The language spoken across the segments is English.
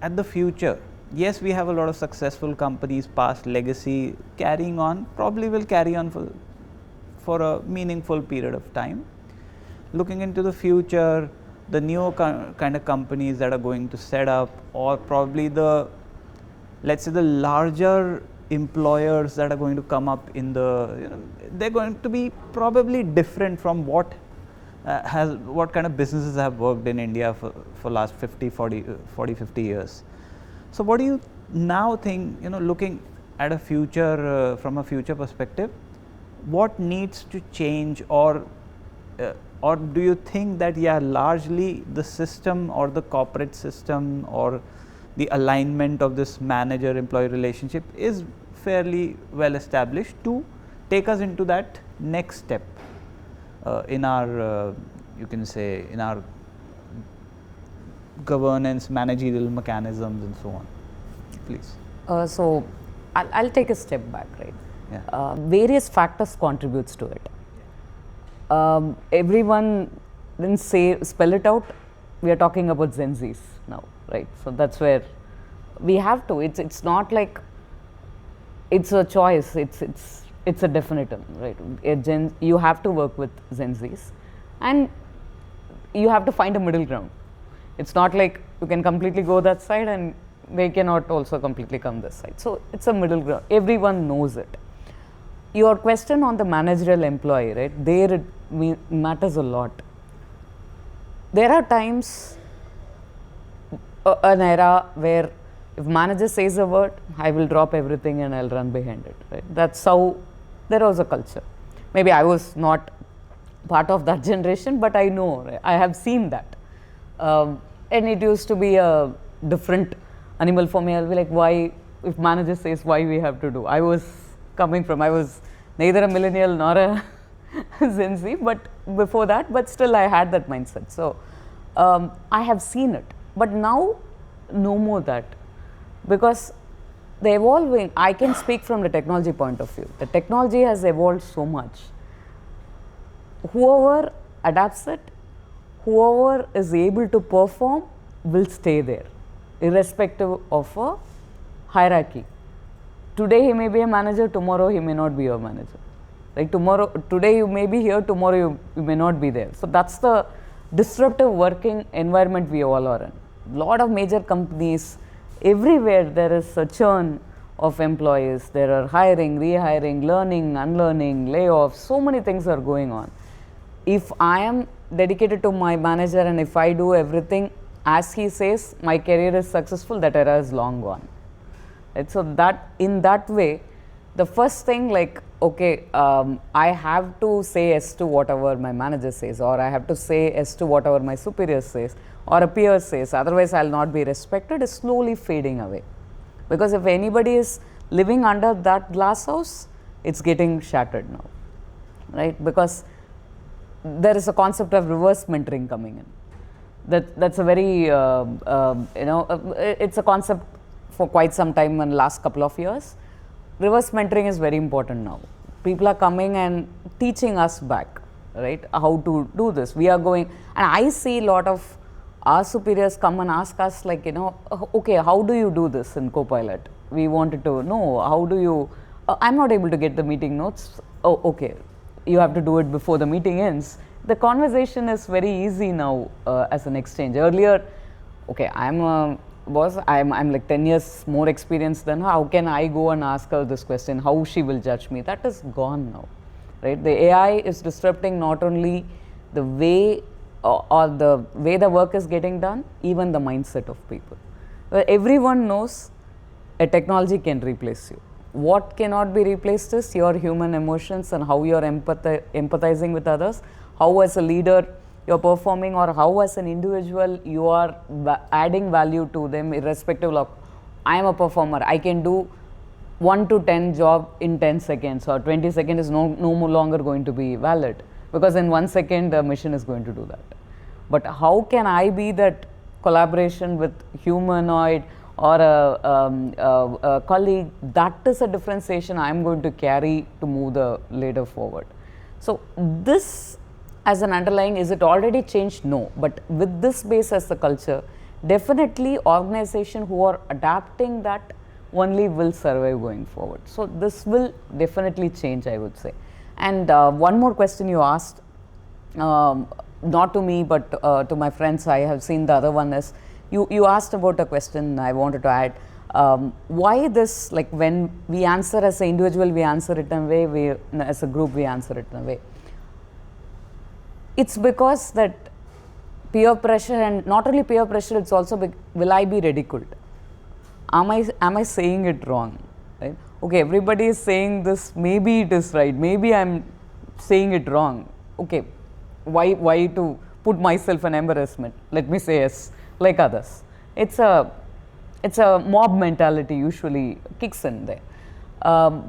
at the future, yes, we have a lot of successful companies, past legacy carrying on, probably will carry on for a meaningful period of time. Looking into the future, the new kind of companies that are going to set up, or probably the, let's say, the larger employers that are going to come up in the, they're going to be probably different from what kind of businesses have worked in India for last 50 years. So what do you now think, looking at a future, from a future perspective, what needs to change, or do you think that largely the system or the corporate system or the alignment of this manager-employee relationship is fairly well established to take us into that next step in our, you can say, in our governance, managerial mechanisms and so on? Please. So I'll take a step back, right? Yeah. Various factors contributes to it. Everyone didn't spell it out. We are talking about Gen Zs now, right? So that's where we have to. It's not like it's a choice. It's a definitive, right? You have to work with Gen Zs, and you have to find a middle ground. It's not like you can completely go that side and they cannot also completely come this side. So it's a middle ground. Everyone knows it. Your question on the managerial employee, right? There it matters a lot. There are times, an era where if manager says a word, I will drop everything and I'll run behind it, right? That's how there was a culture. Maybe I was not part of that generation, but I know, right? I have seen that. And it used to be a different animal for me. I'll be like, why, if manager says, why we have to do? I was neither a millennial nor a Gen Z, but before that, but still I had that mindset. So I have seen it, but now no more that, because the evolving, I can speak from the technology point of view. The technology has evolved so much. Whoever adapts it, whoever is able to perform will stay there, irrespective of a hierarchy. Today he may be a manager, tomorrow he may not be a manager. Like today you may be here, tomorrow you may not be there. So that's the disruptive working environment we all are in. Lot of major companies, everywhere there is a churn of employees. There are hiring, rehiring, learning, unlearning, layoffs, so many things are going on. If I am dedicated to my manager and if I do everything as he says, my career is successful, that era is long gone. Right? So that in that way, the first thing, like, okay, I have to say yes to whatever my manager says, or I have to say yes to whatever my superior says, or a peer says, otherwise I'll not be respected, is slowly fading away. Because if anybody is living under that glass house, it's getting shattered now, right? Because there is a concept of reverse mentoring coming in. That's a very, it's a concept for quite some time in the last couple of years. Reverse mentoring is very important now. People are coming and teaching us back, right, how to do this. We are going, and I see a lot of our superiors come and ask us, like, okay, how do you do this in Copilot? We wanted to know, how do you, I'm not able to get the meeting notes. Oh, okay, you have to do it before the meeting ends. The conversation is very easy now as an exchange. Earlier, okay, I'm like 10 years more experienced than her. How can I go and ask her this question? How she will judge me? That is gone now, right? The AI is disrupting not only the way or the way the work is getting done, even the mindset of people. Everyone knows a technology can replace you. What cannot be replaced is your human emotions and how you're empathizing with others, how as a leader you're performing, or how as an individual you are adding value to them, irrespective of, I am a performer, I can do 1 to 10 job in 10 seconds, or 20 seconds is no longer going to be valid, because in 1 second the machine is going to do that. But how can I be that collaboration with humanoid or a colleague? That is a differentiation I am going to carry to move the ladder forward. So this as an underlying, is it already changed? No, but with this base as the culture, definitely organization who are adapting that only will survive going forward. So this will definitely change, I would say. And one more question you asked, not to me but to my friends, I have seen the other one is, you asked about a question I wanted to add. Why this, like when we answer as an individual, we answer it in a way, as a group we answer it in a way. It's because that peer pressure, and not only peer pressure, it's also will I be ridiculed? Am I saying it wrong? Right? Okay, everybody is saying this, maybe it is right, maybe I'm saying it wrong. Okay, why to put myself an embarrassment? Let me say yes, like others. It's a mob mentality usually kicks in there. There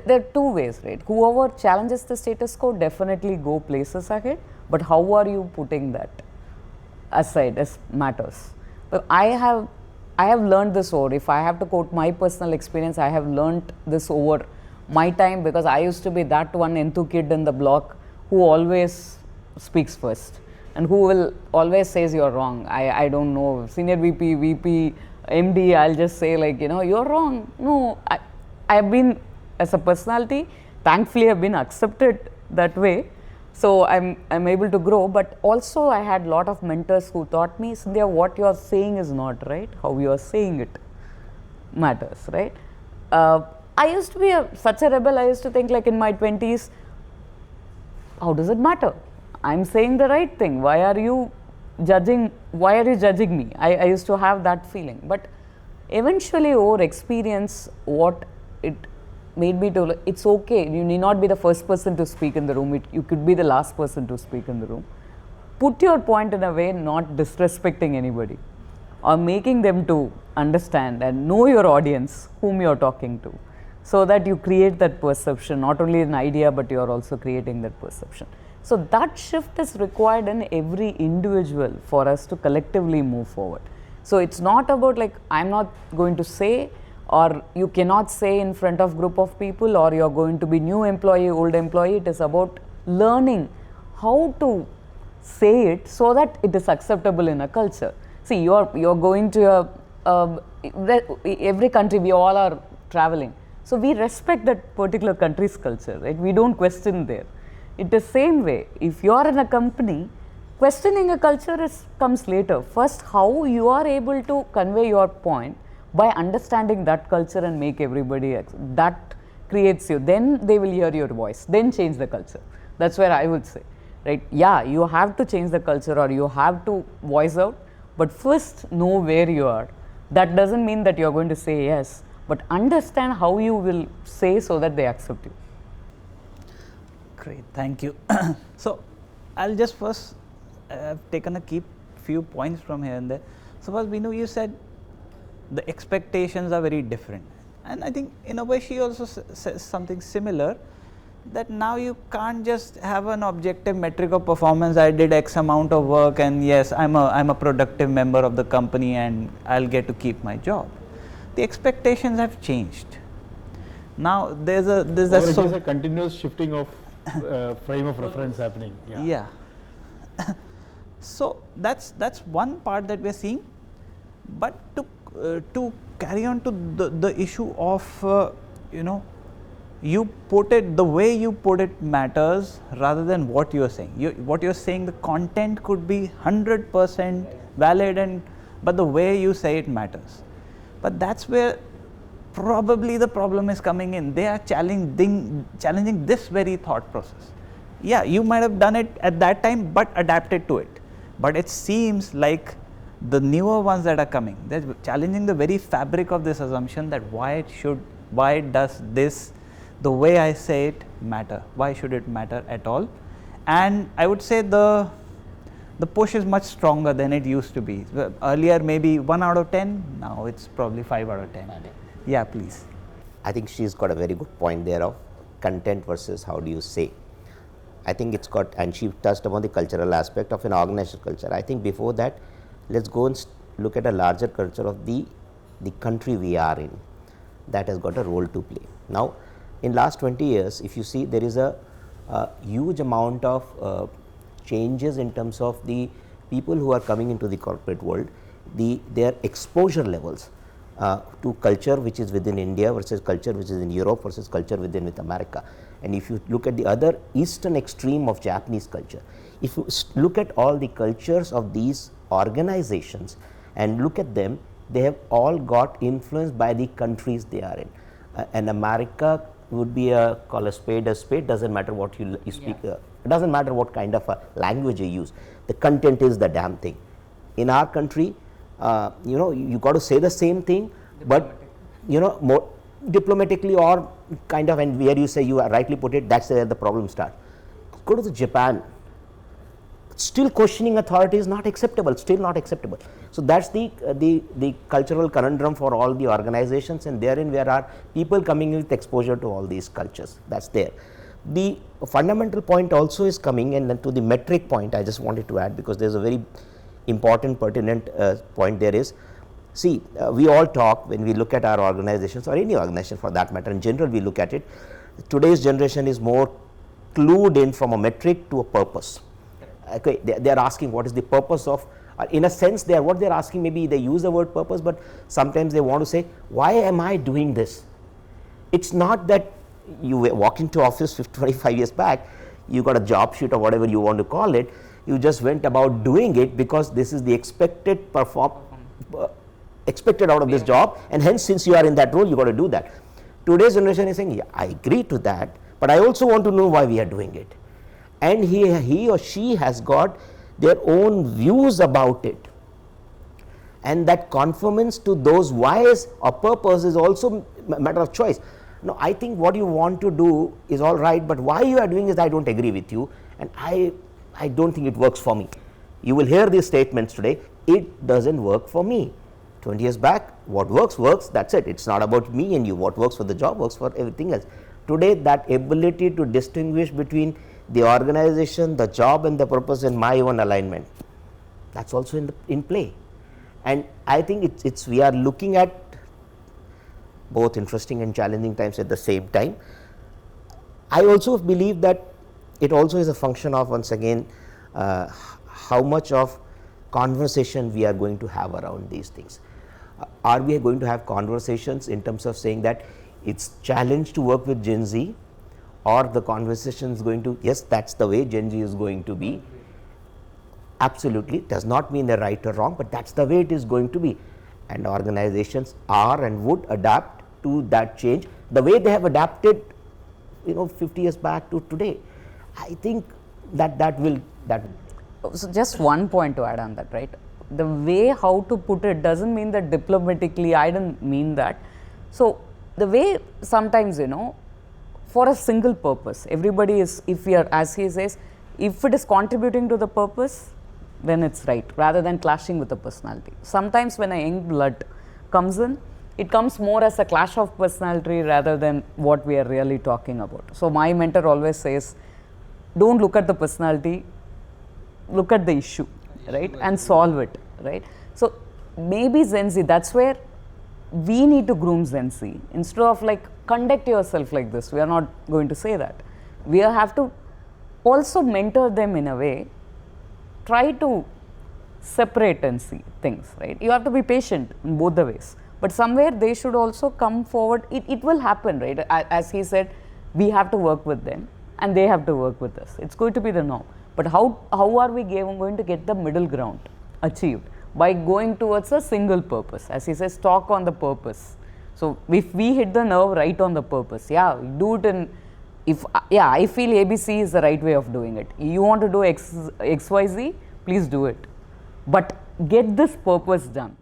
are two ways, right? Whoever challenges the status quo definitely go places ahead, but how are you putting that aside as matters? But I have learned this over, if I have to quote my personal experience, I have learned this over my time, because I used to be that one enthu kid in the block who always speaks first and who will always says you're wrong. I don't know, senior VP, MD, I'll just say like, you're wrong. No, I have been, as a personality, thankfully I've been accepted that way. So I'm able to grow, but also I had lot of mentors who taught me, Scindia, what you are saying is not right, how you are saying it matters, right? I used to be such a rebel. I used to think like in my 20s, how does it matter? I'm saying the right thing. Why are you judging me? I used to have that feeling. But eventually over experience, what it made me to, it's okay, you need not be the first person to speak in the room, you could be the last person to speak in the room. Put your point in a way not disrespecting anybody, or making them to understand and know your audience, whom you are talking to, so that you create that perception, not only an idea, but you are also creating that perception. So that shift is required in every individual for us to collectively move forward. So it's not about like, I'm not going to say, or you cannot say in front of group of people, or you're going to be new employee, old employee. It is about learning how to say it so that it is acceptable in a culture. See, you're going to every country, we all are traveling. So we respect that particular country's culture, right? We don't question there. It is same way. If you are in a company, questioning a culture comes later. First, how you are able to convey your point by understanding that culture and make everybody, that creates you. Then they will hear your voice, then change the culture. That's where I would say, right? Yeah, you have to change the culture, or you have to voice out, but first know where you are. That doesn't mean that you're going to say yes, but understand how you will say so that they accept you. Great, thank you. So I'll just first, I've taken a few points from here and there. So first, Binu, you said the expectations are very different, and I think in a way she also says something similar, that now you can't just have an objective metric of performance. I did X amount of work, and yes, I'm a productive member of the company, and I'll get to keep my job. The expectations have changed. Now there's a continuous shifting of frame of reference happening. Yeah. So that's one part that we're seeing. But to carry on to the issue of you put it, the way you put it matters rather than what you're saying. What you're saying, the content could be 100% valid, but the way you say it matters. But that's where probably the problem is coming in. They are challenging this very thought process. Yeah, you might have done it at that time, but adapted to it. But it seems like the newer ones that are coming, they're challenging the very fabric of this assumption that why does this, the way I say it, matter? Why should it matter at all? And I would say the push is much stronger than it used to be. Earlier maybe 1 out of 10, now it's probably 5 out of 10. Yeah, please. I think she's got a very good point there of content versus how do you say. I think it's got, and she touched upon the cultural aspect of an organizational culture. I think before that, let's go and look at a larger culture of the country we are in. That has got a role to play. Now, in last 20 years, if you see, there is a huge amount of changes in terms of the people who are coming into the corporate world, their exposure levels to culture which is within India versus culture which is in Europe versus culture within with America. And if you look at the other eastern extreme of Japanese culture, if you look at all the cultures of these organizations and look at them, they have all got influenced by the countries they are in. And America would be call a spade, doesn't matter what you speak, it doesn't matter what kind of a language you use, the content is the damn thing. In our country, you know, you got to say the same thing, but you know, more diplomatically or kind of, and where you say, you rightly put it, that's where the problem starts. Go to Japan, still questioning authority is not acceptable, still not acceptable. So that's the cultural conundrum for all the organizations, and therein where are people coming with exposure to all these cultures, that's there. The fundamental point also is coming, and then to the metric point I just wanted to add, because there's a very important pertinent point there is, see, we all talk when we look at our organizations or any organization for that matter, in general we look at it, today's generation is more clued in from a metric to a purpose. Okay, they are asking what is the purpose of, in a sense they are, what they are asking, maybe they use the word purpose, but sometimes they want to say, why am I doing this? It's not that you walk into office 25 years back, you got a job sheet or whatever you want to call it, you just went about doing it because this is the expected expected out of this job, and hence since you are in that role you got to do that. Today's generation is saying, yeah, I agree to that, but I also want to know why we are doing it. And he or she has got their own views about it, and that conformance to those whys or purpose is also a matter of choice. No, I think what you want to do is all right, but why you are doing is I don't agree with you, and I don't think it works for me. You will hear these statements today, it doesn't work for me. 20 years back, what works, works, that's it. It's not about me and you. What works for the job works for everything else. Today, that ability to distinguish between the organization, the job and the purpose in my own alignment, that's also in play. And I think we are looking at both interesting and challenging times at the same time. I also believe that it also is a function of, once again, how much of conversation we are going to have around these things. Are we going to have conversations in terms of saying that it's challenge to work with Gen Z, or the conversation is going to, yes, that's the way Gen Z is going to be. Absolutely, does not mean they're right or wrong, but that's the way it is going to be. And organizations are and would adapt to that change the way they have adapted, 50 years back to today. I think that will. So just one point to add on that, right? The way how to put it doesn't mean that diplomatically, I don't mean that. So the way sometimes, for a single purpose, everybody is, if we are, as he says, if it is contributing to the purpose, then it's right, rather than clashing with the personality. Sometimes when a young blood comes in, it comes more as a clash of personality rather than what we are really talking about. So my mentor always says, don't look at the personality, look at the issue, right, and solve it, right. So maybe Gen Z, that's where we need to groom Gen Z. Instead of like, conduct yourself like this, we are not going to say that. We have to also mentor them in a way, try to separate and see things, right. You have to be patient in both the ways, but somewhere they should also come forward. It will happen, right. As he said, we have to work with them and they have to work with us. It's going to be the norm. But how are we going to get the middle ground achieved? By going towards a single purpose. As he says, talk on the purpose. So if we hit the nerve right on the purpose, yeah, do it in, I feel ABC is the right way of doing it. You want to do XYZ, please do it. But get this purpose done.